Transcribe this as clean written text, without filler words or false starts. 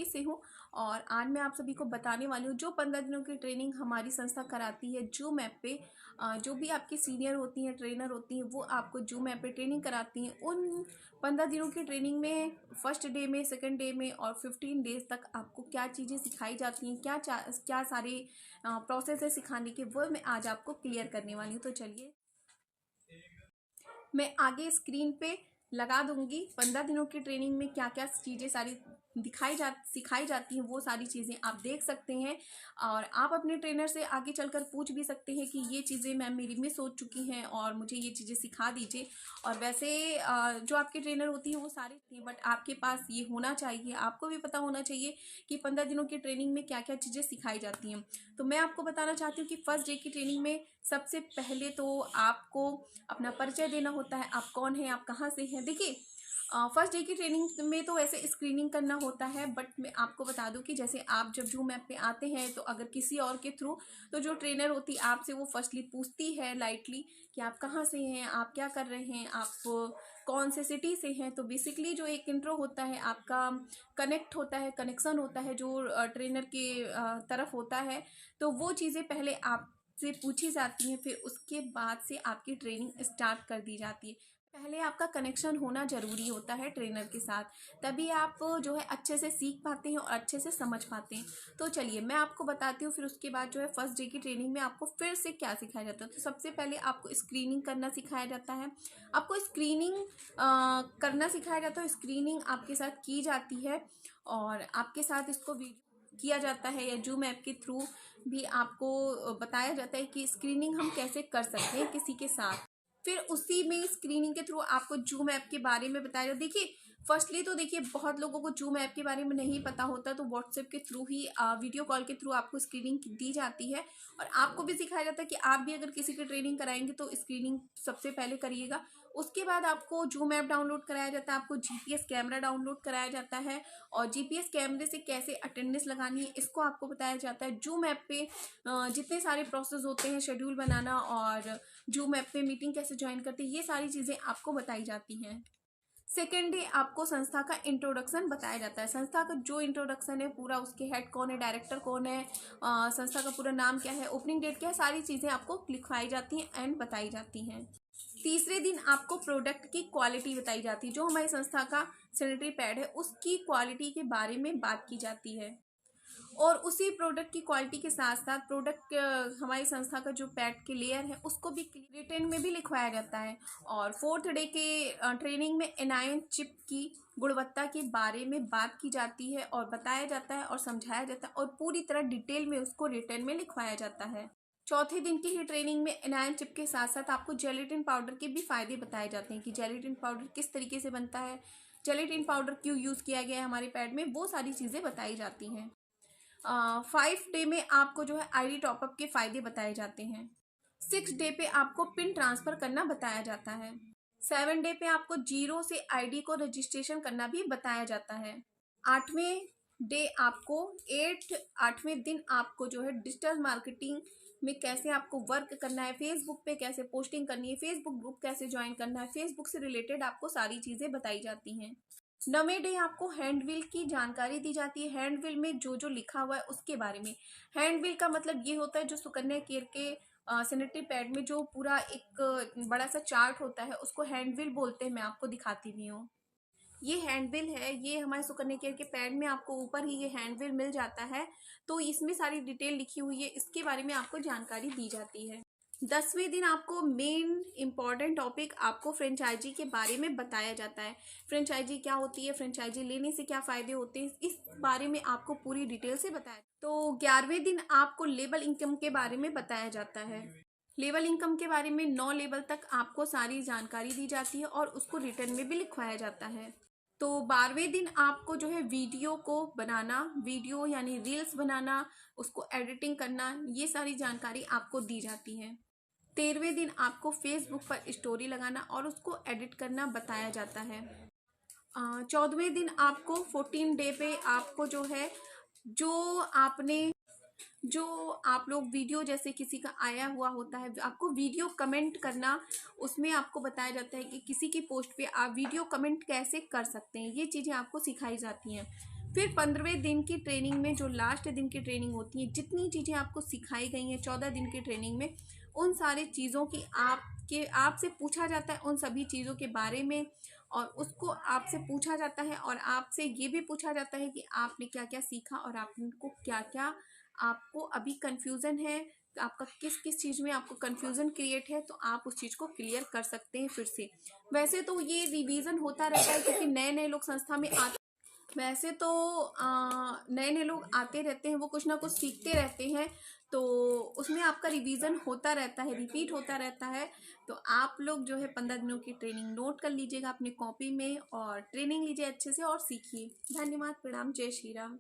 से हूँ और आज मैं आप सभी को बताने वाली हूँ जो 15 दिनों की ट्रेनिंग हमारी संस्था कराती है जूम ऐप पे। जो भी आपकी सीनियर होती हैं, ट्रेनर होती हैं, वो आपको जूम ऐप पे ट्रेनिंग कराती हैं। उन 15 दिनों की ट्रेनिंग में फर्स्ट डे में, सेकंड डे में और 15 डेज तक आपको क्या चीज़ें सिखाई जाती हैं, क्या सारे प्रोसेस है सिखाने के, वो मैं आज आपको क्लियर करने वाली हूँ। तो चलिए मैं आगे स्क्रीन पे लगा दूंगी 15 दिनों की ट्रेनिंग में क्या क्या चीज़ें सारी सिखाई जाती हैं, वो सारी चीज़ें आप देख सकते हैं। और आप अपने ट्रेनर से आगे चलकर पूछ भी सकते हैं कि ये चीज़ें मैम मेरी मिस हो चुकी हैं और मुझे ये चीज़ें सिखा दीजिए। और वैसे जो आपकी ट्रेनर होती है वो सारी थी, बट आपके पास ये होना चाहिए, आपको भी पता होना चाहिए कि 15 दिनों की ट्रेनिंग में क्या क्या चीज़ें सिखाई जाती हैं। तो मैं आपको बताना चाहती हूँ कि फर्स्ट डे की ट्रेनिंग में सबसे पहले तो आपको अपना परिचय देना होता है। आप कौन हैं, आप कहाँ से हैं। देखिए फर्स्ट डे की ट्रेनिंग में तो वैसे स्क्रीनिंग करना होता है, बट मैं आपको बता दूं कि जैसे आप जब जूम ऐप पे आते हैं तो अगर किसी और के थ्रू, तो जो ट्रेनर होती है आपसे वो फर्स्टली पूछती है लाइटली कि आप कहाँ से हैं, आप क्या कर रहे हैं, आप कौन से सिटी से हैं। तो बेसिकली जो एक इंट्रो होता है आपका, कनेक्ट होता है, कनेक्शन होता है जो ट्रेनर के तरफ होता है, तो वो चीज़ें पहले आप से पूछी जाती हैं, फिर उसके बाद से आपकी ट्रेनिंग स्टार्ट कर दी जाती है। पहले आपका कनेक्शन होना ज़रूरी होता है ट्रेनर के साथ, तभी आप जो है अच्छे से सीख पाते हैं और अच्छे से समझ पाते हैं। तो चलिए मैं आपको बताती हूँ फिर उसके बाद जो है फर्स्ट डे की ट्रेनिंग में आपको फिर से क्या सिखाया जाता है। तो सबसे पहले आपको स्क्रीनिंग करना सिखाया जाता है। आपको स्क्रीनिंग करना सिखाया जाता है, स्क्रीनिंग आपके साथ की जाती है और आपके साथ इसको किया जाता है, या जूम ऐप के थ्रू भी आपको बताया जाता है कि स्क्रीनिंग हम कैसे कर सकते हैं किसी के साथ। फिर उसी में स्क्रीनिंग के थ्रू आपको जूम ऐप के बारे में बताया जाता है। देखिए फर्स्टली तो देखिए बहुत लोगों को जूम ऐप के बारे में नहीं पता होता, तो व्हाट्सएप के थ्रू ही वीडियो कॉल के थ्रू आपको स्क्रीनिंग दी जाती है। और आपको भी सिखाया जाता है कि आप भी अगर किसी की ट्रेनिंग कराएंगे तो स्क्रीनिंग सबसे पहले करिएगा। उसके बाद आपको जूम ऐप डाउनलोड कराया जाता है, आपको जीपीएस कैमरा डाउनलोड कराया जाता है और जीपीएस कैमरे से कैसे अटेंडेंस लगानी है इसको आपको बताया जाता है। जूम ऐप पे जितने सारे प्रोसेस होते हैं, शेड्यूल बनाना और जूम ऐप पे मीटिंग कैसे ज्वाइन करते हैं, ये सारी चीज़ें आपको बताई जाती हैं। सेकेंड डे आपको संस्था का इंट्रोडक्शन बताया जाता है। संस्था का जो इंट्रोडक्शन है पूरा, उसके हेड कौन है, डायरेक्टर कौन है, संस्था का पूरा नाम क्या है, ओपनिंग डेट क्या है, सारी चीज़ें आपको लिखवाई जाती हैं एंड बताई जाती हैं। तीसरे दिन आपको प्रोडक्ट की क्वालिटी बताई जाती है। जो हमारी संस्था का सैनिटरी पैड है उसकी क्वालिटी के बारे में बात की जाती है और उसी प्रोडक्ट की क्वालिटी के साथ साथ प्रोडक्ट हमारी संस्था का जो पैड के लेयर है उसको भी रिटेन में भी लिखवाया जाता है। और फोर्थ डे के ट्रेनिंग में एनायन चिप की गुणवत्ता के बारे में बात की जाती है और बताया जाता है और समझाया जाता है और पूरी तरह डिटेल में उसको रिटेन में लिखवाया जाता है। चौथे दिन की ही ट्रेनिंग में एनायन चिप के साथ साथ आपको जेलेटिन पाउडर के भी फायदे बताए जाते हैं कि जेलेटिन पाउडर किस तरीके से बनता है, जेलेटिन पाउडर क्यों यूज़ किया गया है हमारे पैड में, वो सारी चीज़ें बताई जाती हैं। 5 डे में आपको जो है आईडी टॉपअप के फायदे बताए जाते हैं। 6 डे पे आपको पिन ट्रांसफर करना बताया जाता है। 7 डे पे आपको जीरो से आईडी को रजिस्ट्रेशन करना भी बताया जाता है। 8वें आपको 8वें दिन आपको जो है डिजिटल मार्केटिंग में कैसे आपको वर्क करना है, फेसबुक पे कैसे पोस्टिंग करनी है, फेसबुक ग्रुप कैसे ज्वाइन करना है, फेसबुक से रिलेटेड आपको सारी चीज़ें बताई जाती हैं। 9वें डे आपको हैंडविल की जानकारी दी जाती है। हैंडविल में जो जो लिखा हुआ है उसके बारे में। हैंडविल का मतलब ये होता है जो सुकन्या केयर के सैनिटरी पैड में जो पूरा एक बड़ा सा चार्ट होता है उसको हैंडविल बोलते हैं। मैं आपको दिखाती भी हूँ, ये हैंडविल है। ये हमारे सुकन्या केयर के पैड में आपको ऊपर ही ये हैंडविल मिल जाता है, तो इसमें सारी डिटेल लिखी हुई है, इसके बारे में आपको जानकारी दी जाती है। 10वें दिन आपको मेन इम्पॉर्टेंट टॉपिक आपको फ्रेंचाइजी के बारे में बताया जाता है। फ्रेंचाइजी क्या होती है, फ्रेंचाइजी लेने से क्या फ़ायदे होते हैं, इस बारे में आपको पूरी डिटेल से बताया। तो 11वें दिन आपको लेबल इनकम के बारे में बताया जाता है। लेबल इनकम के बारे में 9 लेवल तक आपको सारी जानकारी दी जाती है और उसको रिटर्न में भी लिखवाया जाता है। तो 12वें दिन आपको जो है वीडियो को बनाना, वीडियो यानी रील्स बनाना, उसको एडिटिंग करना, ये सारी जानकारी आपको दी जाती है। 13वें दिन आपको फेसबुक पर स्टोरी लगाना और उसको एडिट करना बताया जाता है। 14वें दिन आपको 14 डे पे आपको जो है जो आप लोग वीडियो जैसे किसी का आया हुआ होता है आपको वीडियो कमेंट करना, उसमें आपको बताया जाता है कि किसी की पोस्ट पे आप वीडियो कमेंट कैसे कर सकते हैं, ये चीज़ें आपको सिखाई जाती हैं। फिर 15वें दिन की ट्रेनिंग में, जो लास्ट दिन की ट्रेनिंग होती है, जितनी चीज़ें आपको सिखाई गई हैं 14 दिन की ट्रेनिंग में, उन सारी चीज़ों की आपसे पूछा जाता है, उन सभी चीज़ों के बारे में। और उसको आपसे पूछा जाता है और आपसे ये भी पूछा जाता है कि आपने क्या क्या सीखा और आपको क्या क्या, आपको अभी कन्फ्यूज़न है, आपका किस किस चीज़ में आपको कन्फ्यूज़न क्रिएट है, तो आप उस चीज़ को क्लियर कर सकते हैं फिर से। वैसे तो ये रिवीजन होता रहता है, क्योंकि नए नए लोग संस्था में आते, वैसे तो नए नए लोग आते रहते हैं, वो कुछ ना कुछ सीखते रहते हैं, तो उसमें आपका रिवीजन होता रहता है, रिपीट होता रहता है। तो आप लोग जो है 15 दिनों की ट्रेनिंग नोट कर लीजिएगा अपनी कॉपी में और ट्रेनिंग लीजिए अच्छे से और सीखिए। धन्यवाद, प्रणाम, जय श्री राम।